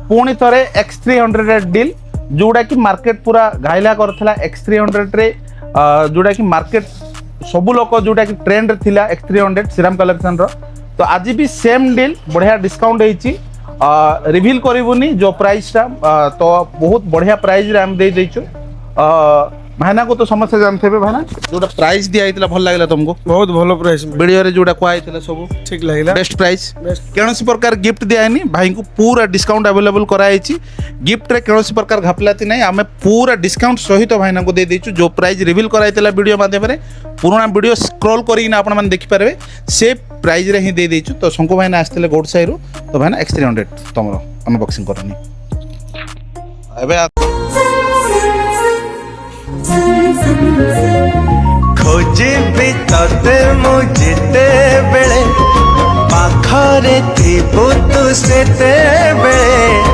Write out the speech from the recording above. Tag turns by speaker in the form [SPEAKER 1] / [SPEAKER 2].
[SPEAKER 1] पुणी थरे X300 deal जोड़ा कि मार्केट पूरा घाइला करथिला X300 रे जोड़ा कि मार्केट सबु लोक जोड़ा कि ट्रेंड थिला X300 श्रीराम कलेक्शन रो तो आज भी सेम डील बढ़िया डिस्काउंट होईची रिवील करिवुनी जो प्राइस टा तो बहुत बढ़िया प्राइस रे हम दे देइछु भाईना को तो समस्त जानते भाईना जोटा प्राइस दिया होता भल लगे तुमको
[SPEAKER 2] बहुत भल प्राइस
[SPEAKER 1] वीडियो रे जोटा कहला सब
[SPEAKER 2] ठीक लगे
[SPEAKER 1] बेस्ट प्राइस कौन प्रकार गिफ्ट दियानी भाई को पूरा डिस्काउंट अवेलेबल कराई गिफ्ट रे कौन प्रकार घपलाती नहीं आम पूरा डिस्काउंट सहित भाईना को दे देचु जो प्राइस रिवील कराई वीडियो माध्यम पुराना वीडियो स्क्रॉल कर देखिपारे से प्राइस रे ही दे देचु तो शंकु भाईना आसते गौड़ साई तो भाईना X300 तुम अनबॉक्सिंग करनी
[SPEAKER 3] खोजिबी तते मुझते बेले पाखरे थी तू सेते बेले